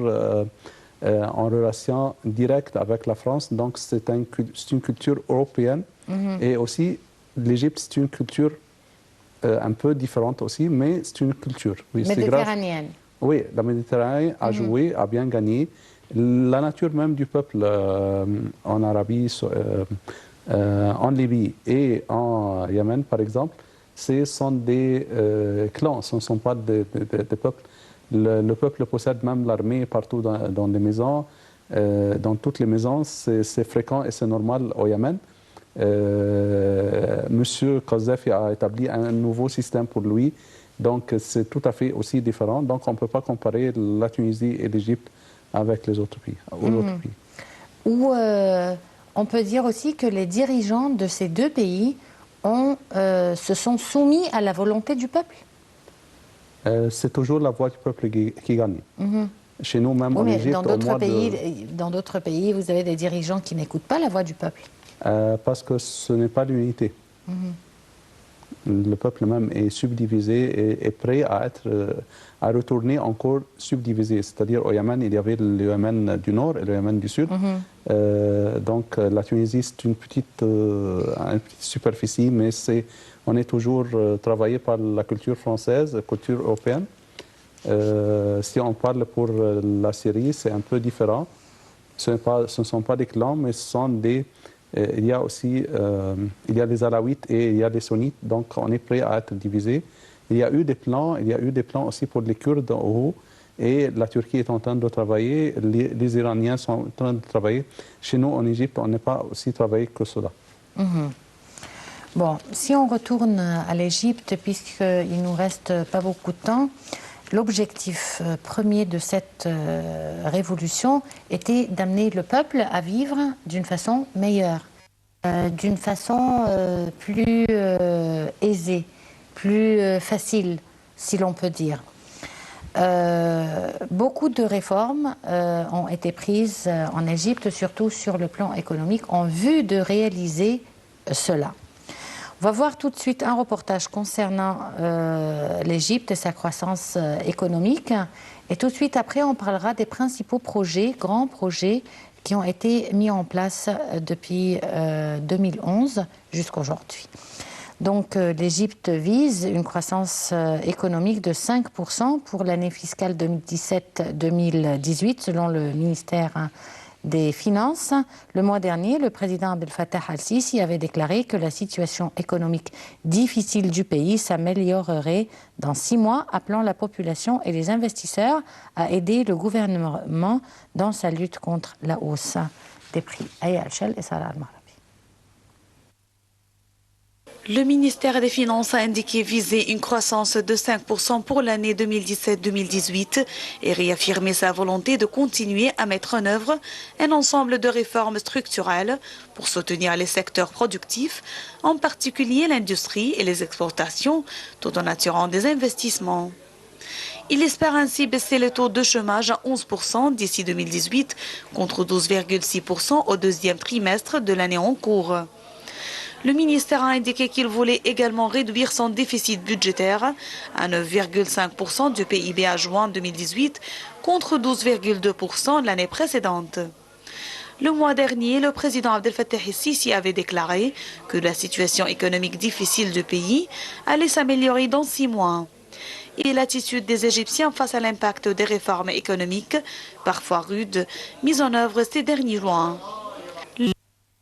Speaker 4: en relation directe avec la France. Donc c'est une culture européenne. Et aussi, l'Égypte, c'est une culture un peu différente aussi, mais c'est une culture. Oui,
Speaker 1: méditerranéenne.
Speaker 4: Oui, la Méditerranée a joué, a bien gagné. La nature même du peuple en Arabie, en Libye et en Yémen, par exemple, ce sont des clans, ce ne sont pas des peuples. Le peuple possède même l'armée partout dans les maisons. Dans toutes les maisons, c'est fréquent et c'est normal au Yémen. Monsieur Kadhafi a établi un nouveau système pour lui, donc c'est tout à fait aussi différent. Donc on ne peut pas comparer la Tunisie et l'Égypte avec les autres pays.
Speaker 1: Ou on peut dire aussi que les dirigeants de ces deux pays se sont soumis à la volonté du peuple.
Speaker 4: C'est toujours la voix du peuple qui gagne. Chez nous, même en Égypte,
Speaker 1: dans d'autres pays, vous avez des dirigeants qui n'écoutent pas la voix du peuple.
Speaker 4: Parce que ce n'est pas l'unité. Le peuple même est subdivisé et est prêt à retourner encore subdivisé. C'est-à-dire au Yémen, il y avait le Yémen du Nord et le Yémen du Sud. Donc la Tunisie, c'est une petite superficie, mais on est toujours travaillé par la culture française, la culture européenne. Si on parle pour la Syrie, c'est un peu différent. Ce ne sont pas des clans, mais ce sont des... il y a aussi les Alaouites et il y a les Sunnites, donc on est prêt à être divisé. Il y a eu des plans aussi pour les Kurdes en haut, et la Turquie est en train de travailler, les Iraniens sont en train de travailler. Chez nous, en Égypte, on n'est pas aussi travaillé que cela.
Speaker 1: Bon, si on retourne à l'Égypte, puisqu'il ne nous reste pas beaucoup de temps, l'objectif premier de cette révolution était d'amener le peuple à vivre d'une façon meilleure, d'une façon plus aisée, plus facile, si l'on peut dire. Beaucoup de réformes ont été prises en Égypte, surtout sur le plan économique, en vue de réaliser cela. On va voir tout de suite un reportage concernant l'Égypte et sa croissance économique. Et tout de suite après, on parlera des principaux projets, grands projets, qui ont été mis en place depuis 2011 jusqu'à aujourd'hui. Donc l'Égypte vise une croissance économique de 5% pour l'année fiscale 2017-2018, selon le ministère des Finances. Le mois dernier, le président Abdel Fattah al-Sisi avait déclaré que la situation économique difficile du pays s'améliorerait dans 6 mois, appelant la population et les investisseurs à aider le gouvernement dans sa lutte contre la hausse des prix. Aya Al-Shel et Salah Al-Mahrabi.
Speaker 2: Le ministère des Finances a indiqué viser une croissance de 5% pour l'année 2017-2018 et réaffirmé sa volonté de continuer à mettre en œuvre un ensemble de réformes structurelles pour soutenir les secteurs productifs, en particulier l'industrie et les exportations, tout en attirant des investissements. Il espère ainsi baisser le taux de chômage à 11% d'ici 2018 contre 12,6% au deuxième trimestre de l'année en cours. Le ministère a indiqué qu'il voulait également réduire son déficit budgétaire à 9,5% du PIB à juin 2018 contre 12,2% l'année précédente. Le mois dernier, le président Abdel Fattah el-Sisi avait déclaré que la situation économique difficile du pays allait s'améliorer dans 6 mois. Et l'attitude des Égyptiens face à l'impact des réformes économiques, parfois rudes, mises en œuvre ces derniers mois.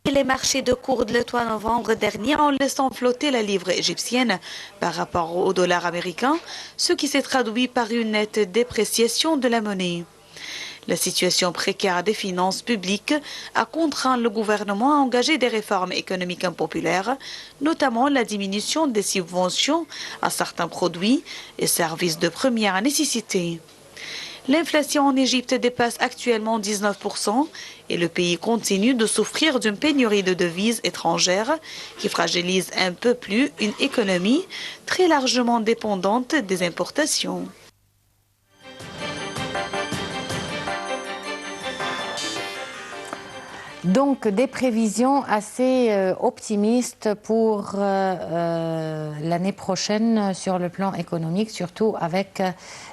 Speaker 2: Les marchés de cours le 3 novembre dernier en laissant flotter la livre égyptienne par rapport au dollar américain, ce qui s'est traduit par une nette dépréciation de la monnaie. La situation précaire des finances publiques a contraint le gouvernement à engager des réformes économiques impopulaires, notamment la diminution des subventions à certains produits et services de première nécessité. L'inflation en Égypte dépasse actuellement 19% et le pays continue de souffrir d'une pénurie de devises étrangères qui fragilise un peu plus une économie très largement dépendante des importations.
Speaker 1: Donc, des prévisions assez optimistes pour l'année prochaine sur le plan économique, surtout avec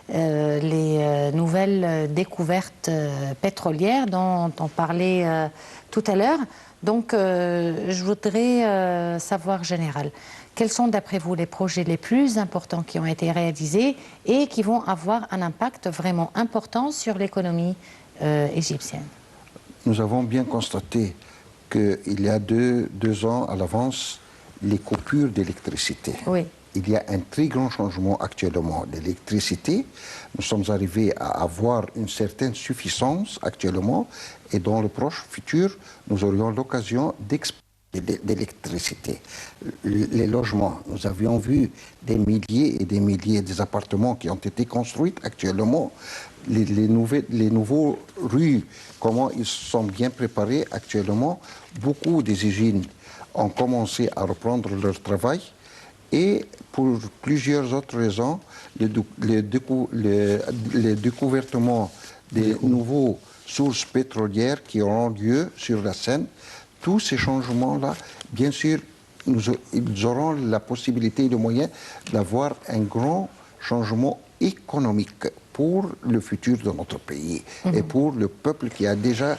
Speaker 1: les nouvelles découvertes pétrolières dont on parlait tout à l'heure. Donc, je voudrais savoir, Général, quels sont d'après vous les projets les plus importants qui ont été réalisés et qui vont avoir un impact vraiment important sur l'économie égyptienne?
Speaker 3: Nous avons bien constaté qu'il y a deux ans à l'avance, les coupures d'électricité.
Speaker 1: Oui.
Speaker 3: Il y a un très grand changement actuellement. L'électricité, nous sommes arrivés à avoir une certaine suffisance actuellement et dans le proche futur, nous aurions l'occasion d'exporter d'électricité. Les logements, nous avions vu des milliers et des milliers d'appartements qui ont été construits actuellement. Les nouveaux rues, comment ils sont bien préparés actuellement. Beaucoup des usines ont commencé à reprendre leur travail et pour plusieurs autres raisons, le découvertement des nouveaux sources pétrolières qui auront lieu sur la Seine, tous ces changements-là, bien sûr, ils auront la possibilité et le moyen d'avoir un grand changement économique pour le futur de notre pays et pour le peuple qui a déjà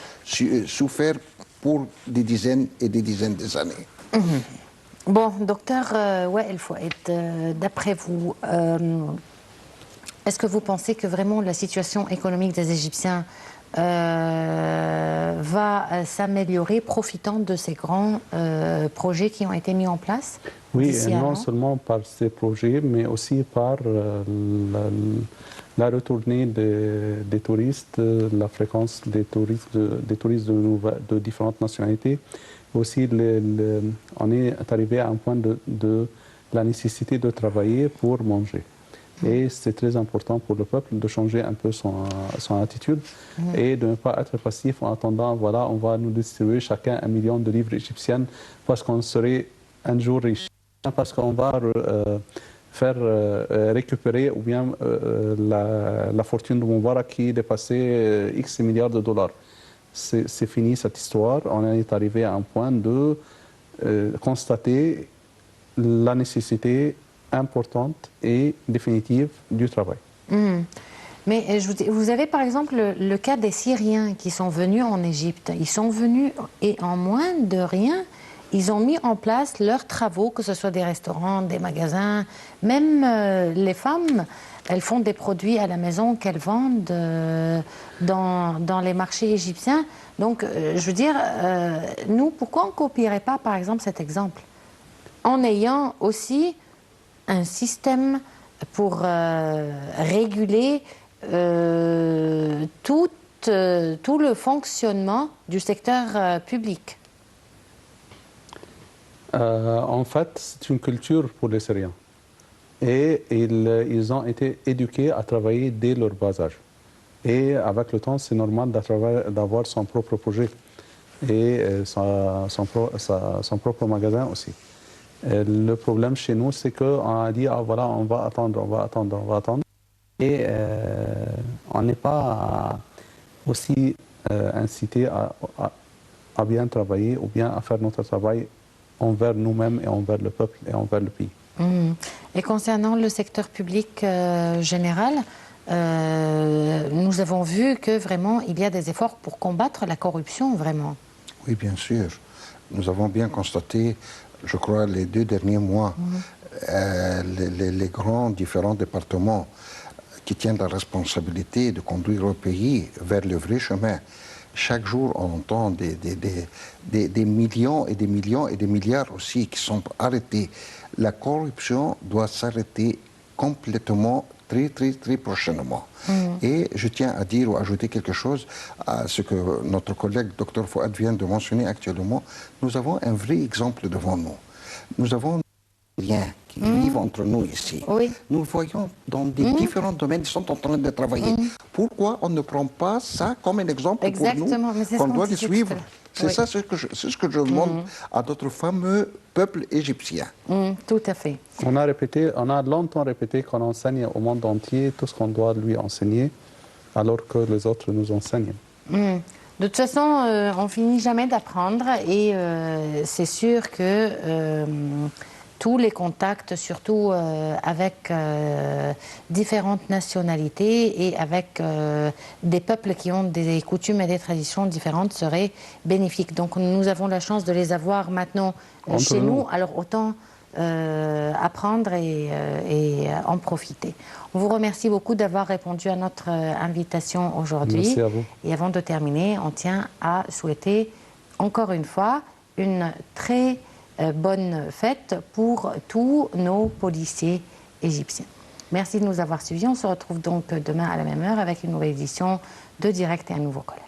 Speaker 3: souffert pour des dizaines et des dizaines d'années.
Speaker 1: Bon, docteur Wael Fouad, d'après vous, est-ce que vous pensez que vraiment la situation économique des Égyptiens va s'améliorer profitant de ces grands projets qui ont été mis en place?
Speaker 4: Oui, et non seulement par ces projets, mais aussi par la retournée des touristes, la fréquence des touristes de différentes nationalités. Aussi, on est arrivé à un point de la nécessité de travailler pour manger. Et c'est très important pour le peuple de changer un peu son attitude et de ne pas être passif en attendant, voilà, on va nous distribuer chacun 1 million de livres égyptiennes parce qu'on serait un jour riche, parce qu'on va faire récupérer ou bien la fortune de Moubarak qui dépassait X milliards de dollars. C'est fini cette histoire. On est arrivé à un point de constater la nécessité importante et définitive du travail.
Speaker 1: Mais vous avez par exemple le cas des Syriens qui sont venus en Égypte. Ils sont venus et en moins de rien, ils ont mis en place leurs travaux, que ce soit des restaurants, des magasins, même les femmes, elles font des produits à la maison qu'elles vendent dans les marchés égyptiens. Donc, je veux dire, nous, pourquoi on ne copierait pas, par exemple, cet exemple, en ayant aussi un système pour réguler tout le fonctionnement du secteur public?
Speaker 4: En fait, c'est une culture pour les Syriens. Et ils ont été éduqués à travailler dès leur bas âge. Et avec le temps, c'est normal d'avoir son propre projet et son propre magasin aussi. Le problème chez nous, c'est qu'on a dit, ah, voilà, on va attendre. Et on n'est pas aussi incité à bien travailler ou bien à faire notre travail envers nous-mêmes et envers le peuple et envers le pays.
Speaker 1: Et concernant le secteur public général, nous avons vu que vraiment il y a des efforts pour combattre la corruption, vraiment.
Speaker 3: Oui, bien sûr. Nous avons bien constaté, je crois, les 2 derniers mois, les grands différents départements qui tiennent la responsabilité de conduire le pays vers le vrai chemin. Chaque jour, on entend des millions et des millions et des milliards aussi qui sont arrêtés. La corruption doit s'arrêter complètement très prochainement. Et je tiens à dire ou ajouter quelque chose à ce que notre collègue Dr Fouad vient de mentionner actuellement. Nous avons un vrai exemple devant nous. Nous avons des liens qui vivent entre nous ici.
Speaker 1: Oui.
Speaker 3: Nous le voyons dans des différents domaines, ils sont en train de travailler. Pourquoi on ne prend pas ça comme un exemple pour nous, qu'on doit les suivre? C'est ça ce que je demande à notre fameux peuple égyptien.
Speaker 1: Tout à fait.
Speaker 4: On a longtemps répété qu'on enseigne au monde entier tout ce qu'on doit lui enseigner, alors que les autres nous enseignent.
Speaker 1: De toute façon, on finit jamais d'apprendre et c'est sûr que tous les contacts, surtout avec différentes nationalités et avec des peuples qui ont des coutumes et des traditions différentes, seraient bénéfiques. Donc nous avons la chance de les avoir maintenant chez nous, alors autant apprendre et en profiter. On vous remercie beaucoup d'avoir répondu à notre invitation aujourd'hui.
Speaker 4: Merci à vous.
Speaker 1: Et avant de terminer, on tient à souhaiter encore une fois une très bonne fête pour tous nos policiers égyptiens. Merci de nous avoir suivis. On se retrouve donc demain à la même heure avec une nouvelle édition de Direct et un nouveau collègue.